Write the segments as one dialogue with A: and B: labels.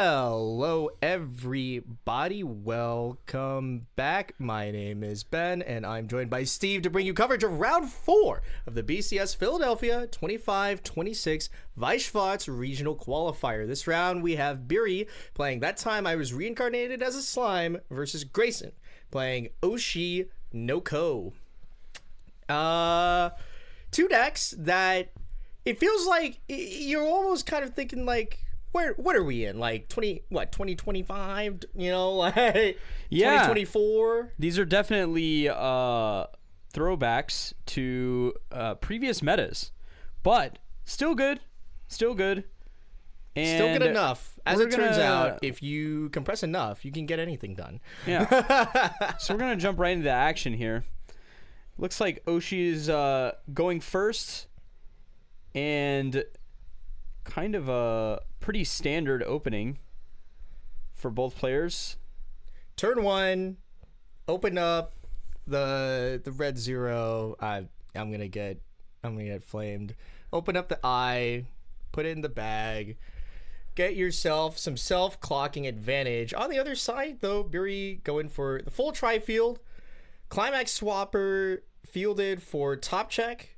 A: Hello, everybody. Welcome back. My name is Ben, and I'm joined by Steve to bring you coverage of Round 4 of the BCS Philadelphia 25-26 Weiß Schwarz Regional Qualifier. This round, we have Birry playing That Time I Was Reincarnated as a Slime versus Griersion playing OSHI No KO. Two decks that it feels like you're almost kind of thinking like, what are we in? Like 2025, you know, like
B: yeah.
A: 2024.
B: These are definitely throwbacks to previous metas, but still good. And
A: Still good enough. As it turns out, if you compress enough, you can get anything done.
B: Yeah. So we're going to jump right into the action here. Looks like OSHI is going first, and kind of a pretty standard opening for both players.
A: Turn one, open up the red 0. I'm gonna get flamed. Open up the eye, put it in the bag, get yourself some self-clocking advantage. On the other side, though, Birry going for the full tri-field, climax swapper fielded for top check,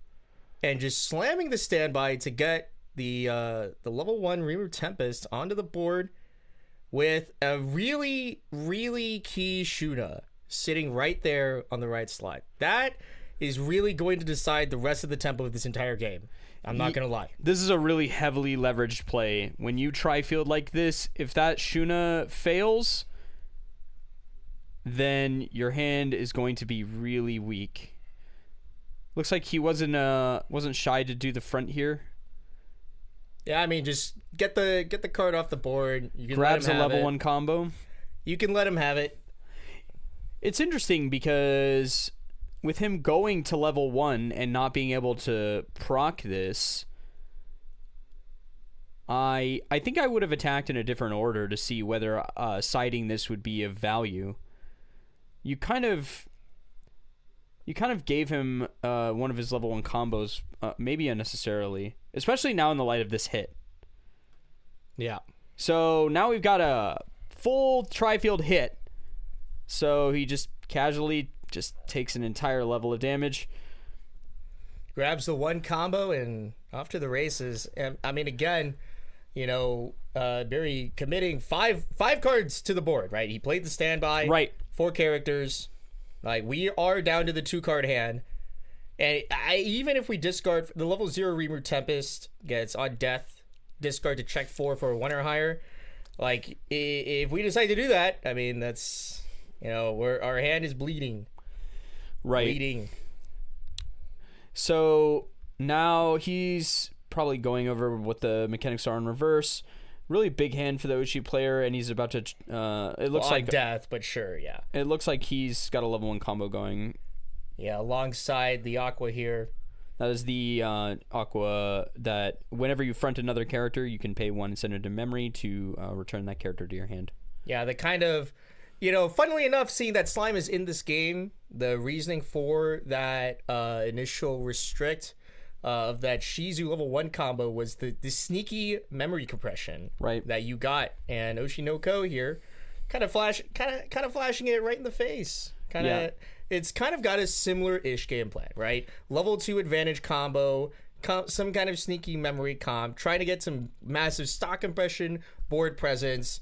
A: and just slamming the standby to get the level 1 Remove Tempest onto the board with a really, really key Shuna sitting right there on the right slot. That is really going to decide the rest of the tempo of this entire game. I'm not going to lie.
B: This is a really heavily leveraged play. When you tri-field like this, if that Shuna fails, then your hand is going to be really weak. Looks like he wasn't shy to do the front here.
A: Yeah, I mean, just get the card off the board. You can
B: grabs
A: let him
B: a
A: have
B: level
A: it.
B: 1 combo.
A: You can let him have it.
B: It's interesting because with him going to level 1 and not being able to proc this, I think I would have attacked in a different order to see whether siding this would be of value. You kind of gave him one of his level 1 combos, maybe unnecessarily, especially now in the light of this hit.
A: Yeah.
B: So now we've got a full tri-field hit. So he just casually just takes an entire level of damage.
A: Grabs the 1 combo and off to the races. And I mean, again, you know, Birry committing five cards to the board, right? He played the standby.
B: Right.
A: 4 characters. Like, we are down to the 2-card hand. And even if we discard the level 0 Remove Tempest, gets on death, discard to check 4 for a 1 or higher. Like, if we decide to do that, I mean, that's, you know, our hand is bleeding.
B: Right.
A: Bleeding.
B: So now he's probably going over what the mechanics are in reverse. Really big hand for the OSHI player, and he's about to. It looks like
A: death, but sure, yeah.
B: It looks like he's got a level 1 combo going.
A: Yeah, alongside the Aqua here.
B: That is the Aqua that whenever you front another character, you can pay 1 and send it to memory to return that character to your hand.
A: Yeah, the kind of, you know, funnily enough, seeing that Slime is in this game, the reasoning for that initial restrict of that Shizu level 1 combo was the sneaky memory compression,
B: right,
A: that you got, and OSHI No KO here kind of flashing it right in the face. It's kind of got a similar-ish game plan, right? Level 2 advantage combo, some kind of sneaky memory comp, trying to get some massive stock compression, board presence,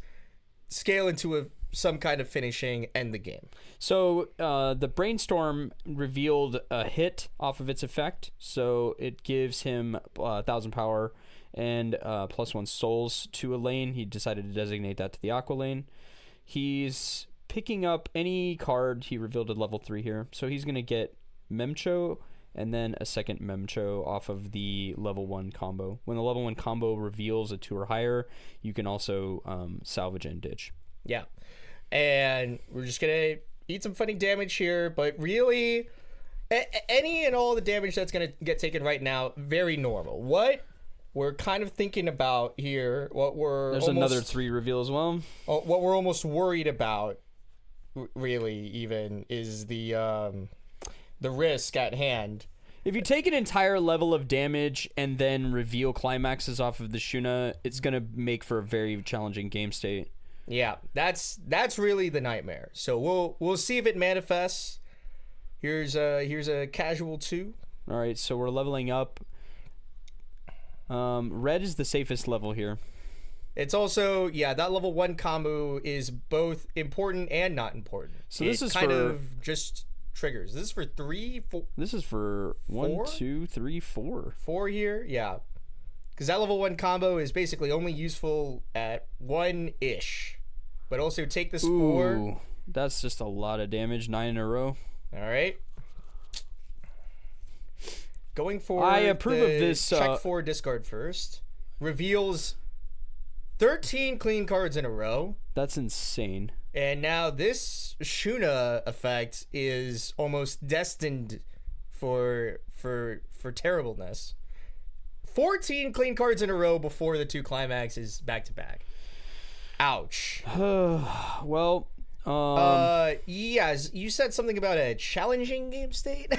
A: scale into some kind of finishing, end the game.
B: So the Brainstorm revealed a hit off of its effect, so it gives him 1,000 power and +1 souls to a lane. He decided to designate that to the Aqua lane. He's picking up any card. He revealed a level 3 here, so he's going to get Memcho and then a second Memcho off of the level 1 combo. When the level 1 combo reveals a 2 or higher, you can also salvage and ditch.
A: Yeah. And we're just going to eat some funny damage here, but really, any and all the damage that's going to get taken right now, very normal. What we're kind of thinking about here,
B: There's another 3 reveal as well.
A: What we're almost worried about, really, even, is the risk at hand.
B: If you take an entire level of damage and then reveal climaxes off of the Shuna, it's gonna make for a very challenging game state.
A: Yeah, that's really the nightmare. So we'll see if it manifests. Here's a casual 2.
B: All right, so we're leveling up. Red is the safest level here.
A: It's also, that level 1 combo is both important and not important.
B: So this is
A: kind
B: for,
A: of just triggers. This is for 3, 4.
B: This is for 1, 2, 3, 4.
A: 4 here, yeah. Because that level 1 combo is basically only useful at 1-ish. But also take this 4.
B: That's just a lot of damage. 9 in a row.
A: All right. Going for
B: I approve of this.
A: Check 4, discard first. Reveals 13 clean cards in a row.
B: That's insane.
A: And now this Shuna effect is almost destined for terribleness. 14 clean cards in a row before the 2 climaxes back to back. Ouch.
B: Well,
A: yes, you said something about a challenging game state.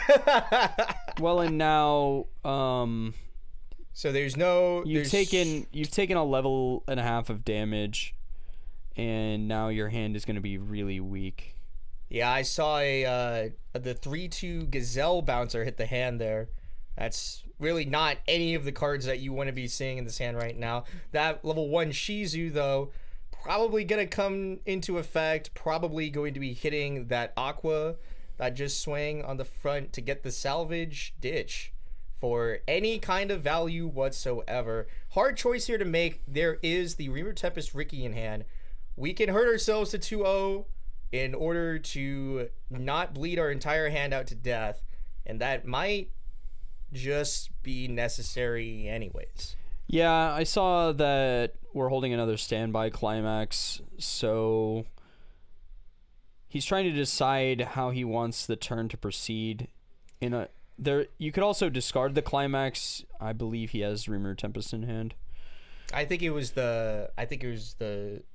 B: well, and now,
A: so there's no.
B: You've taken a level and a half of damage, and now your hand is going to be really weak.
A: Yeah, I saw the 3/2 Gazelle bouncer hit the hand there. That's really not any of the cards that you want to be seeing in this hand right now. That level 1 Shizu, though, probably going to come into effect, probably going to be hitting that Aqua that just swang on the front to get the salvage ditch for any kind of value whatsoever. Hard choice here to make. There is the Reamer Tempest Ricky in hand. We can hurt ourselves to 2-0 in order to not bleed our entire hand out to death, and that might just be necessary anyways.
B: Yeah, I saw that we're holding another standby climax, so he's trying to decide how he wants the turn to proceed. You could also discard the climax. I believe he has Reamer Tempest in hand.
A: I think it was the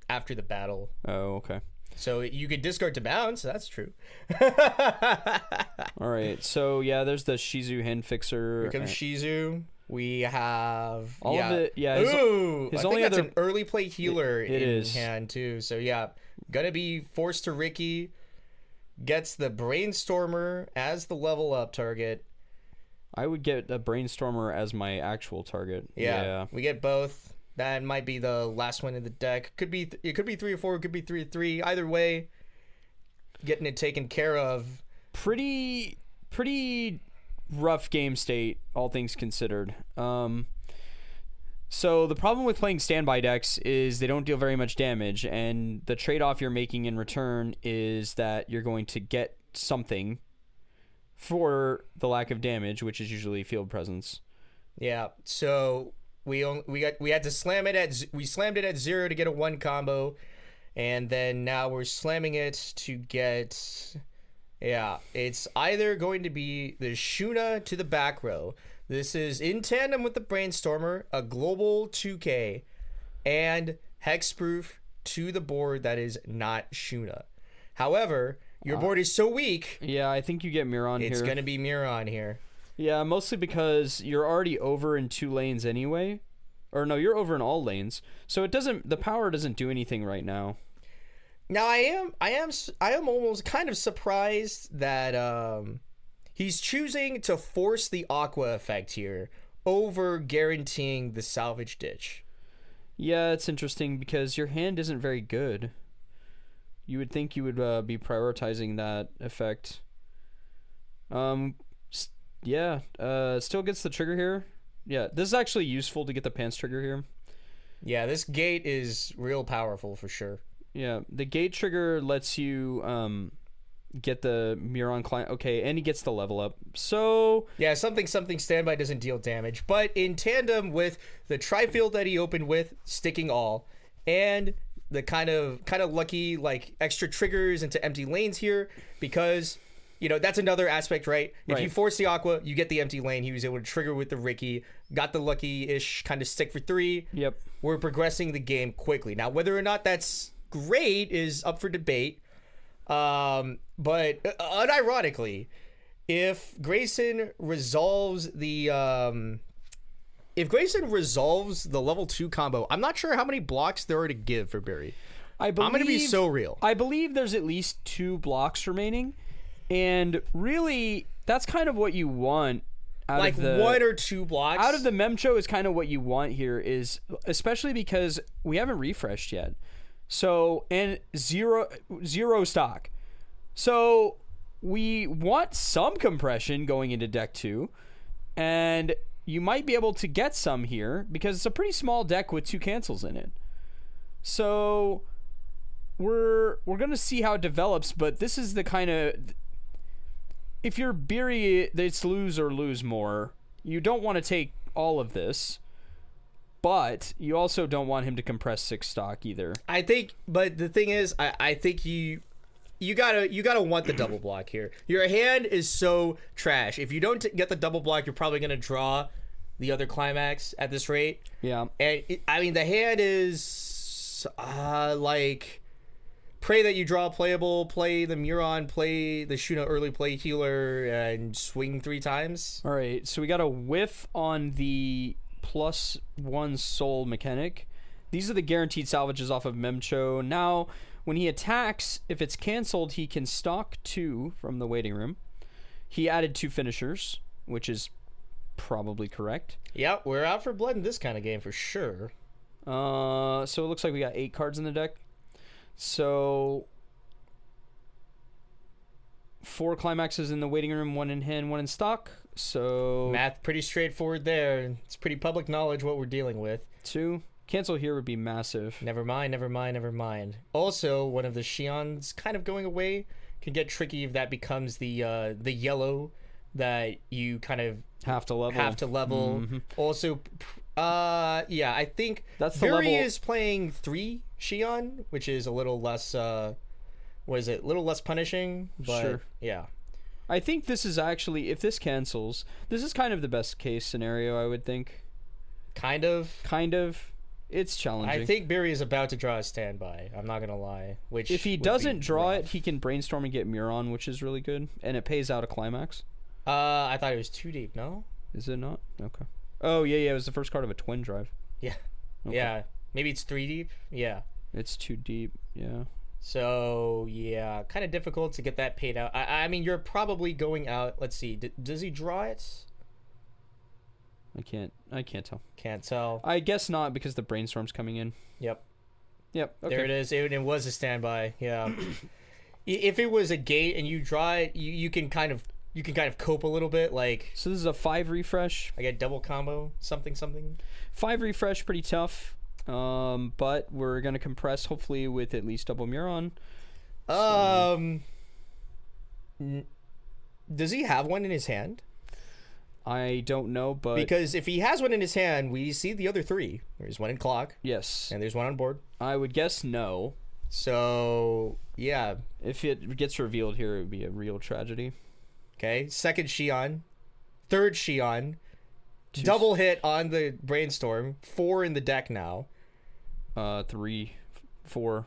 A: after the battle.
B: Oh, okay.
A: So you could discard to bounce. That's true.
B: All right. So yeah, there's the Shizu hand fixer.
A: Here comes Shizu. We have
B: all of it. Yeah.
A: Ooh, I think that's an early play healer in hand too. So yeah, gonna be forced to Ricky. Gets the Brainstormer as the level up target.
B: I would get a Brainstormer as my actual target.
A: Yeah. We get both. That might be the last one in the deck. It could be 3 or 4. It could be 3 or 3. Either way, getting it taken care of.
B: Pretty rough game state, all things considered. So the problem with playing standby decks is they don't deal very much damage, and the trade-off you're making in return is that you're going to get something for the lack of damage, which is usually field presence.
A: Yeah. So we had to slammed it at 0 to get a 1 combo, and then now we're slamming it to get. Yeah, it's either going to be the Shuna to the back row. This is in tandem with the Brainstormer, a global 2K, and Hexproof to the board that is not Shuna. However, your board is so weak.
B: Yeah, I think you get Miron here.
A: It's going to be Miron here.
B: Yeah, mostly because you're already over in 2 lanes anyway. Or no, you're over in all lanes. So the power doesn't do anything right now.
A: Now I am almost kind of surprised that he's choosing to force the Aqua effect here over guaranteeing the salvage ditch.
B: Yeah, it's interesting because your hand isn't very good. You would think you would be prioritizing that effect. Still gets the trigger here. Yeah, this is actually useful to get the pants trigger here.
A: Yeah, this gate is real powerful for sure.
B: Yeah, the gate trigger lets you get the Miron client. Okay, and he gets the level up. So
A: yeah, something standby doesn't deal damage, but in tandem with the tri-field that he opened with sticking all, and the kind of lucky like extra triggers into empty lanes here, because that's another aspect, right? If you force the Aqua, you get the empty lane. He was able to trigger with the Ricky, got the lucky-ish kind of stick for 3.
B: Yep.
A: We're progressing the game quickly. Now, whether or not that's great is up for debate. But unironically, if Griersion resolves the level 2 combo, I'm not sure how many blocks there are to give for Birry. I'm going to be so real.
B: I believe there's at least 2 blocks remaining, and really, that's kind of what you want.
A: Like 1 or 2 blocks
B: out of the Memcho is kind of what you want here, is especially because we haven't refreshed yet. So, and zero stock. So we want some compression going into deck 2, and you might be able to get some here because it's a pretty small deck with 2 cancels in it. So we're gonna see how it develops, but this is the kind of, if you're Birry, it's lose or lose more. You don't want to take all of this, but you also don't want him to compress 6 stock either.
A: I think, but the thing is, I think you gotta want the double block here. Your hand is so trash. If you don't get the double block, you're probably gonna draw the other climax at this rate.
B: Yeah,
A: and the hand is like, pray that you draw playable, play the Muron, play the Shuna early play healer, and swing 3 times.
B: All right, so we got a whiff on the +1 soul mechanic. These are the guaranteed salvages off of Memcho. Now, when he attacks, if it's canceled, he can stock 2 from the waiting room. He added 2 finishers, which is probably correct.
A: Yep, we're out for blood in this kind of game for sure.
B: So it looks like we got 8 cards in the deck. So 4 climaxes in the waiting room, 1 in hand, 1 in stock. So
A: math pretty straightforward there. It's pretty public knowledge what we're dealing with.
B: 2 cancel here would be massive.
A: Never mind. Also, one of the Xions kind of going away can get tricky if that becomes the yellow that you kind of
B: have to level.
A: Mm-hmm. Also, yeah, I think
B: that's the
A: Birry
B: level.
A: is playing 3 Xion, which is a little less what is it? A little less punishing, but
B: sure.
A: Yeah.
B: I think this is actually, if this cancels, this is kind of the best case scenario, I would think.
A: Kind of.
B: It's challenging.
A: I think Birry is about to draw a standby. I'm not gonna lie. Which,
B: if he doesn't draw
A: rough.
B: it, he can brainstorm and get Muron, which is really good, and it pays out a climax.
A: I thought it was too deep. No.
B: Is it not? Okay. Oh yeah, it was the first card of a twin drive.
A: Yeah.
B: Okay.
A: Yeah. Maybe it's 3 deep. Yeah.
B: It's too deep. Yeah.
A: So yeah, kind of difficult to get that paid out. I mean, you're probably going out. Let's see. Does he draw it?
B: I can't tell.
A: Can't tell.
B: I guess not, because the brainstorm's coming in.
A: Yep.
B: Okay.
A: There it is. It was a standby. Yeah. If it was a gate and you draw it, you can kind of cope a little bit. Like,
B: so this is a 5 refresh.
A: I get double combo something.
B: 5 refresh, pretty tough. But we're gonna compress hopefully with at least double Muron.
A: Does he have one in his hand?
B: I don't know, but
A: because if he has one in his hand, we see the other 3. There's 1 in clock.
B: Yes.
A: And there's 1 on board.
B: I would guess no.
A: So yeah,
B: if it gets revealed here, it would be a real tragedy.
A: Okay, 2nd Xion, 3rd Xion, double hit on the brainstorm, 4 in the deck now.
B: 3, 4,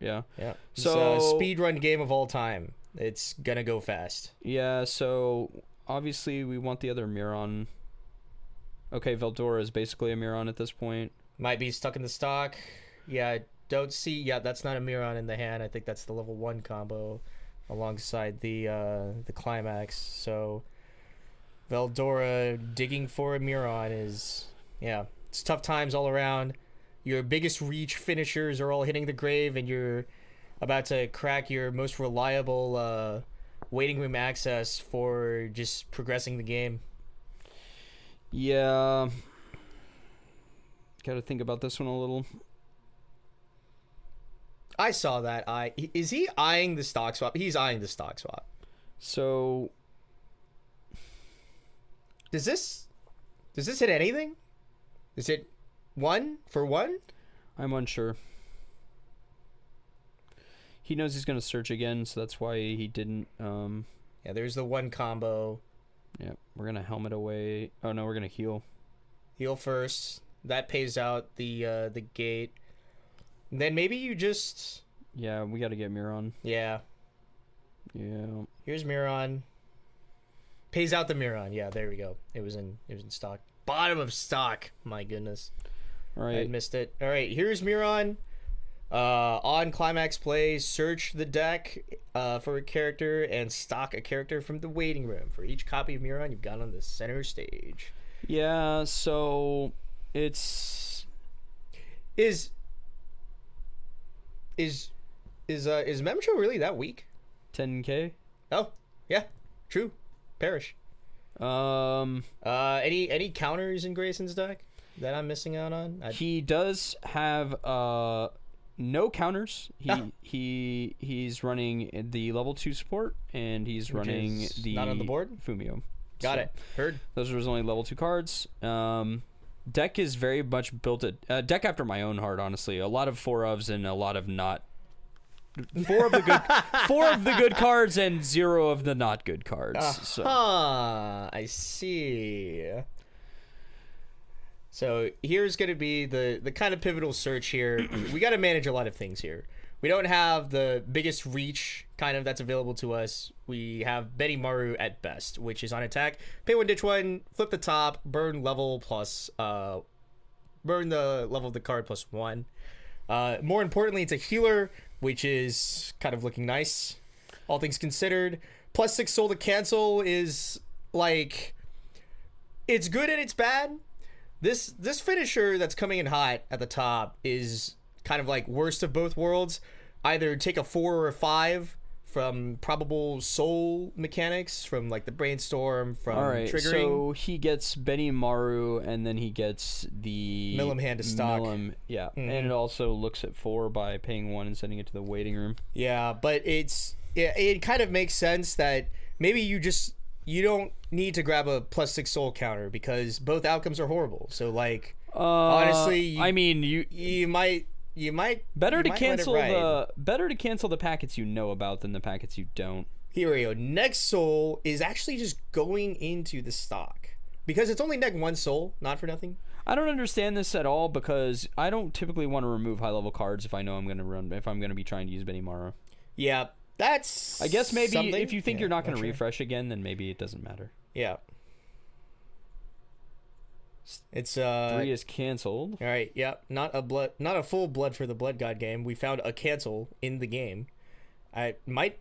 B: yeah.
A: Yeah.
B: So
A: it's a speedrun game of all time. It's gonna go fast.
B: Yeah. So obviously we want the other Muron. Okay, Veldora is basically a Muron at this point.
A: Might be stuck in the stock. Yeah, don't see. Yeah, that's not a Muron in the hand. I think that's the level 1 combo alongside the climax. So Veldora digging for a Muron is, yeah, it's tough times all around. Your biggest reach finishers are all hitting the grave, and you're about to crack your most reliable waiting room access for just progressing the game.
B: Yeah. Gotta think about this one a little.
A: I saw that. Is he eyeing the stock swap? He's eyeing the stock swap.
B: So
A: does this hit anything? Is it 1 for 1?
B: I'm unsure. He knows he's gonna search again, so that's why he didn't.
A: Yeah, there's the 1 combo.
B: Yeah, we're gonna helmet away. Oh no, we're gonna heal.
A: Heal first. That pays out the gate. And then maybe you just.
B: Yeah, we got to get Muron.
A: Yeah.
B: Yeah.
A: Here's Muron. Pays out the Miron. Yeah, there we go. It was in stock. Bottom of stock. My goodness.
B: All right.
A: I missed it. All right, here's Miron. On climax play, search the deck for a character and stock a character from the waiting room. For each copy of Miron you've got on the center stage.
B: Yeah, so it's
A: is Memcho really that weak?
B: 10K.
A: Oh, yeah. True. Perish. Any counters in Grayson's deck that I'm missing out on?
B: He does have no counters. He's running the level 2 support, and he's running the
A: not on the board.
B: Fumio.
A: Got it. Heard.
B: Those are his only level 2 cards. Deck is very much built deck after my own heart, honestly. A lot of 4-ofs and a lot of not. 4 of the good cards and 0 of the not good cards.
A: I see. So here's going to be the kind of pivotal search here. We got to manage a lot of things here. We don't have the biggest reach kind of that's available to us. We have Benny Maru at best, which is on attack. Pay 1, ditch 1, flip the top, burn level plus, burn the level of the card plus 1. More importantly, it's a healer, which is kind of looking nice, all things considered. Plus 6 soul to cancel is like, it's good and it's bad. This finisher that's coming in hot at the top is kind of like worst of both worlds. Either take a 4 or a 5 from probable soul mechanics, from like the brainstorm, from triggering.
B: So he gets Benny Maru, and then he gets the
A: Milim hand to stock.
B: And it also looks at 4 by paying 1 and sending it to the waiting room.
A: Yeah, but it kind of makes sense that maybe you don't need to grab a plus 6 soul counter because both outcomes are horrible. So like honestly, you might
B: better to cancel the packets you know about than the packets you don't.
A: Here we go. Next soul is actually just going into the stock because it's only neg 1 soul, not for nothing.
B: I don't understand this at all because I don't typically want to remove high level cards if I know I'm going to be trying to use Benny Maru.
A: Yeah, that's.
B: I guess maybe
A: something.
B: If you think you're not going to refresh again, then maybe it doesn't matter.
A: Yeah. It's
B: 3 is canceled.
A: All right, yeah, not a full blood for the blood god game. We found a cancel in the game. I think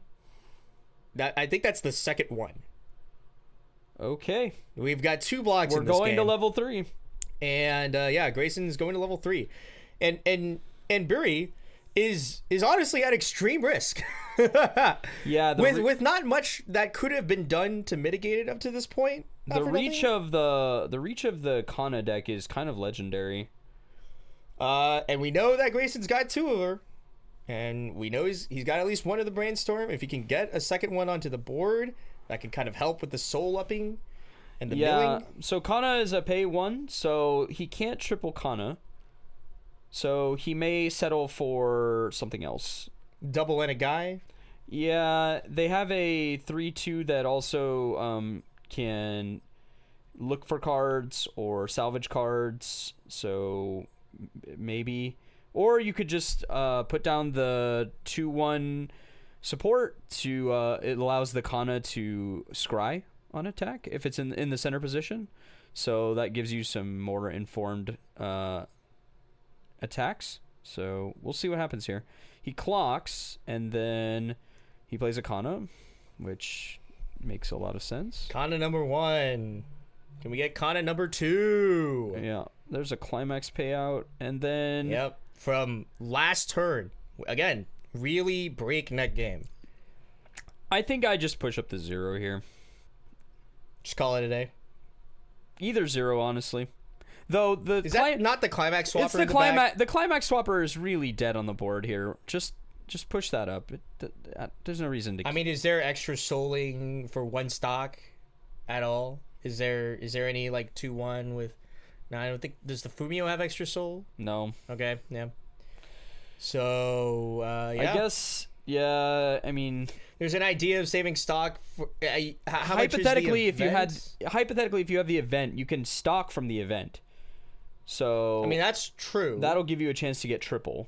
A: that's the second one.
B: Okay,
A: we've got 2 blocks.
B: We're
A: in this
B: going
A: game.
B: to level 3,
A: and yeah, Grayson's going to level 3, and Birry is honestly at extreme risk.
B: Yeah,
A: with not much that could have been done to mitigate it up to this point.
B: The reach of the Kana deck is kind of legendary.
A: And we know that Grayson's got 2 of her, and we know he's got at least 1 of the brainstorm. If he can get a second one onto the board, that can kind of help with the soul upping and the milling.
B: So Kana is a pay 1, so he can't triple Kana. So he may settle for something else.
A: Double and a guy.
B: Yeah, they have a 3/2 that also can look for cards or salvage cards. So maybe, or you could just put down the 2/1 support to it allows the Kana to scry on attack if it's in the center position. So that gives you some more informed attacks. So we'll see what happens here. He clocks and then he plays a Kana, which makes a lot of sense.
A: Kana number 1. Can we get Kana number 2?
B: Yeah, there's a climax payout, and then
A: yep, from last turn. Again, really breakneck game.
B: I think I just push up the 0 here.
A: Just call it a day.
B: Either 0, honestly. Though
A: is that not the climax swapper?
B: It's the climax. The climax swapper is really dead on the board here. Just push that up. There's no reason to.
A: I mean, is there extra souling for 1 stock at all? Is there any like 2/1 with? No, I don't think. Does the Fumio have extra soul?
B: No.
A: Okay. Yeah. So yeah.
B: I guess. Yeah. I mean,
A: there's an idea of saving stock. For, how
B: hypothetically,
A: much is the
B: if you have the event, you can stock from the event. So
A: I mean, that's true.
B: That'll give you a chance to get triple.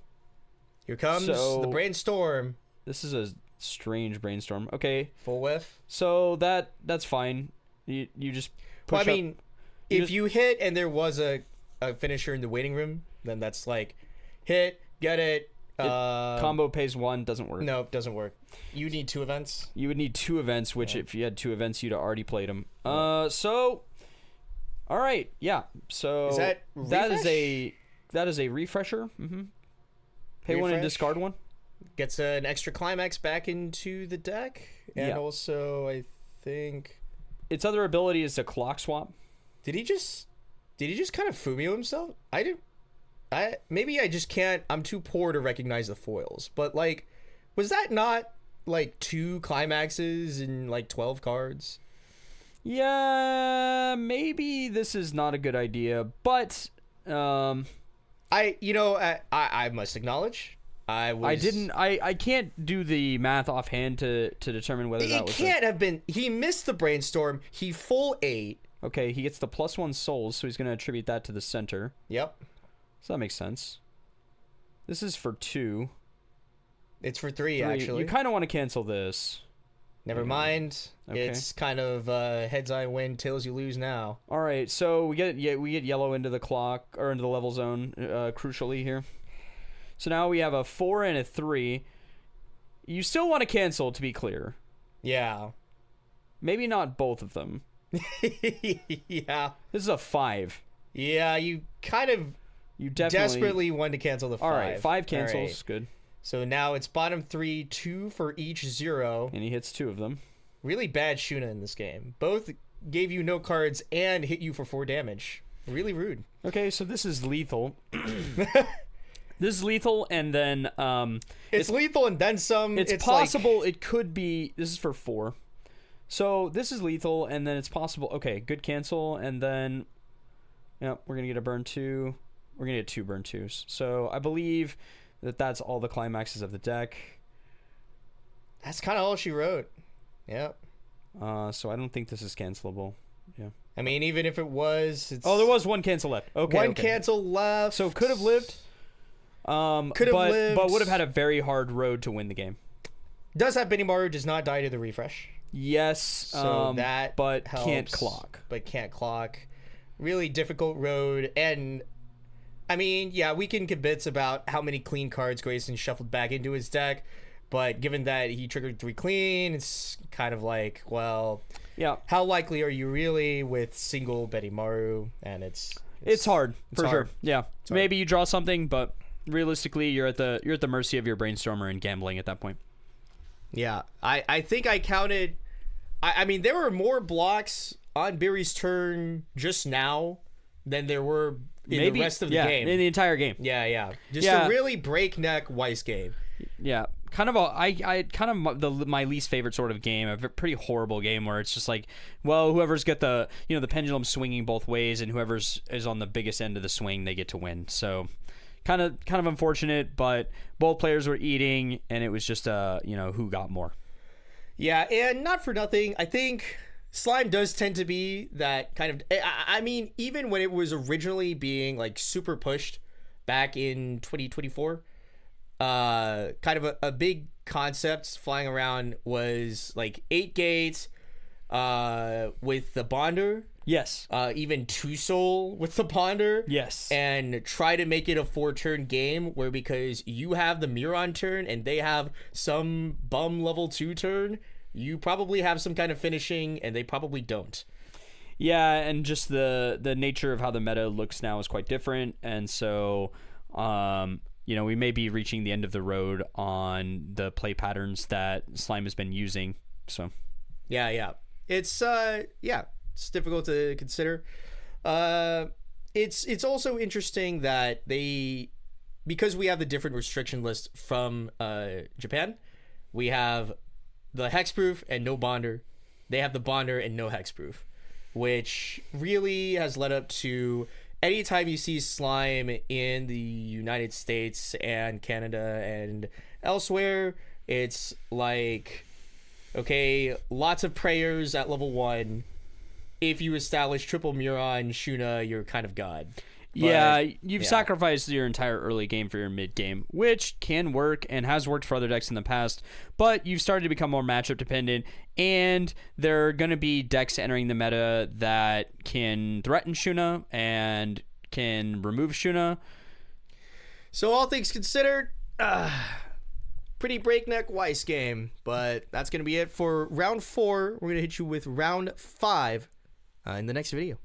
A: Here comes the brainstorm.
B: This is a strange brainstorm. Okay.
A: Full whiff.
B: So that's fine. You just
A: Well,
B: push
A: I
B: up.
A: mean, if you hit and there was a finisher in the waiting room, then that's like hit, get it.
B: Combo pays 1 doesn't work.
A: No, it doesn't work. You need 2 events.
B: You would need 2 events, which if you had 2 events, you'd have already played them. So, all right, yeah. So
A: Is that
B: that is a refresher. Mm-hmm. Pay 1 and discard 1.
A: Gets an extra climax back into the deck, and
B: Yeah.
A: also I think
B: Its other ability is a clock swap.
A: did he just kind of Fumio himself? Maybe I just can't. I'm too poor to recognize the foils. But like, was that not like 2 climaxes and like 12 cards?
B: Yeah, maybe this is not a good idea, but
A: I must acknowledge
B: I can't do the math offhand to determine whether that
A: It
B: was
A: can't have been. He missed the brainstorm. He full 8.
B: Okay, he gets the +1 souls, so he's going to attribute that to the center.
A: Yep.
B: So that makes sense. This is for 2.
A: It's for 3
B: 3.
A: actually.
B: You kind of want to cancel this.
A: Never mind.
B: Okay.
A: It's kind of heads I win, tails you lose now.
B: All right, so we get yellow into the clock or into the level zone crucially here. So now we have a 4 and a 3. You still want to cancel, to be clear.
A: Yeah.
B: Maybe not both of them.
A: Yeah.
B: This is a 5.
A: Yeah, you kind of
B: You definitely
A: desperately want to cancel the 5.
B: All right, 5 cancels.
A: All right.
B: Good.
A: So now it's bottom 3, 2 for each 0.
B: And he hits 2 of them.
A: Really bad Shuna in this game. Both gave you no cards and hit you for 4 damage. Really rude.
B: Okay, so this is lethal. This is lethal, and then
A: It's lethal and then some.
B: it's
A: like-
B: possible it could be. This is for 4. So this is lethal, and then it's possible. Okay, good cancel, and then we're gonna get a burn 2. We're gonna get 2 burn 2s. So I believe that's all the climaxes of the deck.
A: That's kind of all she wrote. Yep.
B: So I don't think this is cancelable. Yeah.
A: I mean, even if it was, it's
B: Oh, there was 1 cancel left. Okay.
A: one
B: okay.
A: cancel left.
B: So could have lived.
A: Could have lived.
B: But would have had a very hard road to win the game.
A: Does have Benimaru, does not die to the refresh.
B: Yes,
A: So that
B: but
A: helps,
B: can't clock.
A: But can't clock. Really difficult road. And I mean, yeah, we can kibitz about how many clean cards Griersion shuffled back into his deck. But given that he triggered 3 clean, it's kind of like, well,
B: Yeah,
A: how likely are you really with single Benimaru? And it's
B: hard for
A: hard.
B: sure. Yeah,
A: hard.
B: maybe you draw something, but realistically, you're at the mercy of your brainstormer and gambling at that point.
A: Yeah, I think I counted. I mean, there were more blocks on Birry's turn just now than there were in the rest of the game.
B: in the entire game.
A: Yeah. Just
B: Yeah.
A: a really breakneck Weiß game.
B: Yeah, kind of my least favorite sort of game, a pretty horrible game where it's just like, well, whoever's got the the pendulum swinging both ways, and whoever's is on the biggest end of the swing, they get to win. So kind of unfortunate, but both players were eating, and it was just who got more.
A: Yeah, and not for nothing, I think Slime does tend to be that kind of. I mean, even when it was originally being like super pushed back in 2024, kind of a big concept flying around was like 8 gates, with the Bonder.
B: Yes.
A: Even 2 soul with the Ponder.
B: Yes.
A: And try to make it a 4-turn game where because you have the Miron turn and they have some bum level 2 turn, you probably have some kind of finishing and they probably don't.
B: Yeah, and just the nature of how the meta looks now is quite different, and so we may be reaching the end of the road on the play patterns that Slime has been using. So
A: Yeah. It's it's difficult to consider. It's also interesting that because we have the different restriction list from Japan, we have the hexproof and no bonder. They have the bonder and no hexproof, which really has led up to anytime you see Slime in the United States and Canada and elsewhere, it's like, okay, lots of prayers at level 1. If you establish triple Muron Shuna, you're kind of god.
B: Yeah, you've sacrificed your entire early game for your mid game, which can work and has worked for other decks in the past, but you've started to become more matchup dependent, and there are going to be decks entering the meta that can threaten Shuna and can remove Shuna.
A: So all things considered, pretty breakneck Weiss game, but that's going to be it for round 4. We're going to hit you with round 5 in the next video.